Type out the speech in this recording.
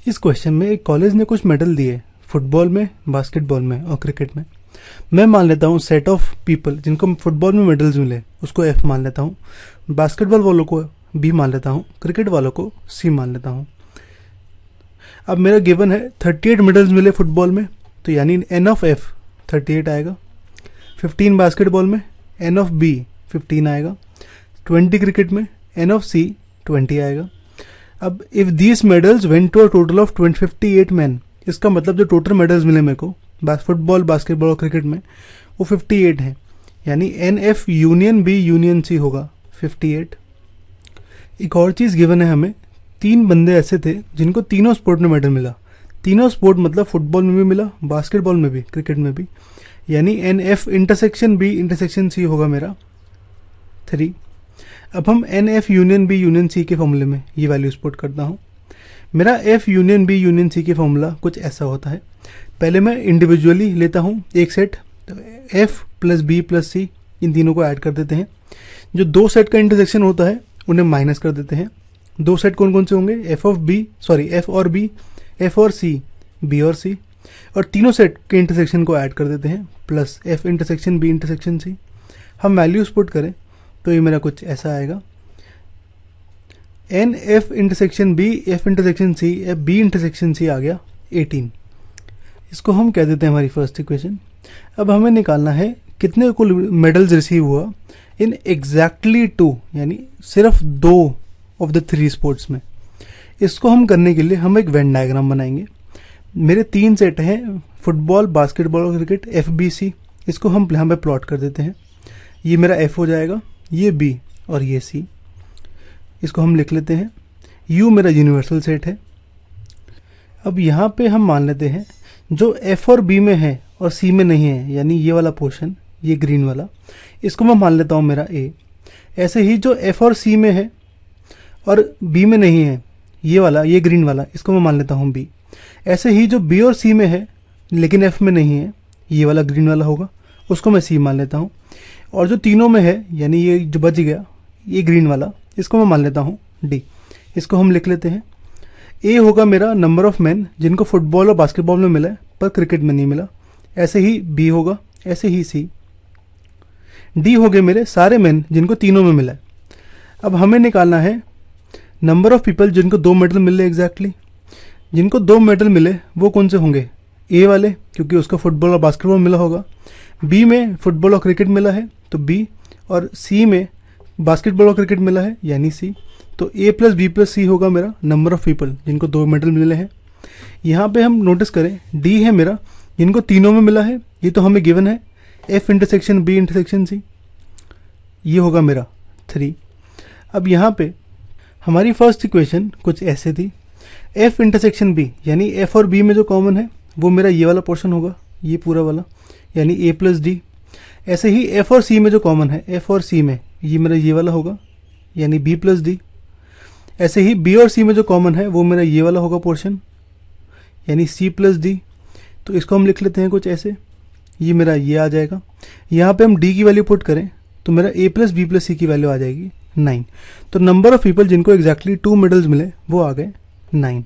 इस क्वेश्चन में एक कॉलेज ने कुछ मेडल दिए, फुटबॉल में, बास्केटबॉल में और क्रिकेट में। मैं मान लेता हूँ सेट ऑफ पीपल जिनको फुटबॉल में मेडल्स मिले उसको एफ मान लेता हूँ, बास्केटबॉल वालों को बी मान लेता हूँ, क्रिकेट वालों को सी मान लेता हूँ। अब मेरा गिवन है 38 मेडल्स मिले फुटबॉल में, तो यानी एन ऑफ एफ 38 आएगा। 15 बास्केटबॉल में एन ऑफ बी 15 आएगा। 20 क्रिकेट में एन ऑफ सी 20 आएगा। अब if these medals went to a total of 58 men, इसका मतलब जो टोटल मेडल्स मिले मेरे को फुटबॉल, बास्केटबॉल और क्रिकेट में वो 58 हैं, यानी n F union B union C होगा 58। एक और चीज़ गिवन है हमें, 3 बंदे ऐसे थे जिनको तीनों स्पोर्ट में मेडल मिला। तीनों स्पोर्ट मतलब फुटबॉल में भी मिला, बास्केटबॉल में भी, क्रिकेट में भी, यानी n F intersection B intersection C होगा मेरा 3। अब हम n F union B union C के फॉर्मूले में ये वैल्यू पुट करता हूँ। मेरा F union B union C के फॉर्मूला कुछ ऐसा होता है। पहले मैं इंडिविजुअली लेता हूँ एक सेट, तो एफ प्लस बी प्लस सी इन तीनों को ऐड कर देते हैं। जो 2 सेट का इंटरसेक्शन होता है उन्हें माइनस कर देते हैं। 2 सेट कौन कौन से होंगे, एफ और बी, एफ और सी, बी और सी, और तीनों सेट के इंटरसेक्शन को ऐड कर देते हैं plus F intersection B intersection C. हम वैल्यूज पुट करें तो ये मेरा कुछ ऐसा आएगा, N F intersection B F intersection C F B intersection C आ गया 18। इसको हम कह देते हैं हमारी फर्स्ट इक्वेशन। अब हमें निकालना है कितने कुल मेडल्स रिसीव हुआ इन एग्जैक्टली 2, यानी सिर्फ 2 ऑफ द 3 स्पोर्ट्स में। इसको हम करने के लिए हम एक वेन डायग्राम बनाएंगे। मेरे 3 सेट हैं, फुटबॉल, बास्केटबॉल और क्रिकेट, एफ बी सी। इसको हम यहाँ पे प्लॉट कर देते हैं। ये मेरा एफ हो जाएगा, ये बी और ये सी। इसको हम लिख लेते हैं। यू मेरा यूनिवर्सल सेट है। अब यहाँ पे हम मान लेते हैं जो एफ और बी में है और सी में नहीं है, यानी ये वाला पोर्शन, ये ग्रीन वाला, इसको मैं मान लेता हूँ मेरा ए। ऐसे ही जो एफ और सी में है और बी में नहीं है, ये वाला, ये ग्रीन वाला, इसको मैं मान लेता हूँ बी। ऐसे ही जो बी और सी में है लेकिन एफ में नहीं है, ये वाला ग्रीन वाला होगा, उसको मैं सी मान लेता हूँ। और जो तीनों में है, यानी ये जो बच गया, ये ग्रीन वाला, इसको मैं मान लेता हूँ डी। इसको हम लिख लेते हैं। ए होगा मेरा नंबर ऑफ मैन जिनको फुटबॉल और बास्केटबॉल में मिला है पर क्रिकेट में नहीं मिला। ऐसे ही बी होगा, ऐसे ही सी। डी हो गए मेरे सारे मैन जिनको तीनों में मिला है। अब हमें निकालना है नंबर ऑफ पीपल जिनको 2 मेडल मिले एग्जैक्टली। जिनको 2 मेडल मिले वो कौन से होंगे, ए वाले क्योंकि उसका फुटबॉल और बास्केटबॉल मिला होगा, बी में फुटबॉल और क्रिकेट मिला है तो बी, और सी में बास्केटबॉल और क्रिकेट मिला है यानी सी। तो ए प्लस बी प्लस सी होगा मेरा नंबर ऑफ पीपल जिनको 2 मेडल मिले हैं। यहाँ पे हम नोटिस करें डी है मेरा जिनको तीनों में मिला है, ये तो हमें गिवन है, F intersection B intersection C, ये होगा मेरा 3। अब यहाँ पे हमारी फर्स्ट इक्वेशन कुछ ऐसे थी, एफ इंटरसेक्शन बी यानी एफ और बी में जो कॉमन है वो मेरा ये वाला पोर्शन होगा, ये पूरा वाला, यानी ए प्लस डी। ऐसे ही एफ और सी में जो कॉमन है, एफ और सी में ये मेरा ये वाला होगा, यानी बी प्लस डी। ऐसे ही बी और सी में जो कॉमन है वो मेरा ये वाला होगा पोर्शन, यानी सी प्लस डी। तो इसको हम लिख लेते हैं कुछ ऐसे, ये मेरा ये आ जाएगा। यहाँ पे हम डी की वैल्यू पुट करें तो मेरा ए प्लस बी प्लस सी की वैल्यू आ जाएगी 9। तो नंबर ऑफ पीपल जिनको एग्जैक्टली 2 मेडल्स मिले वो आ गए 9।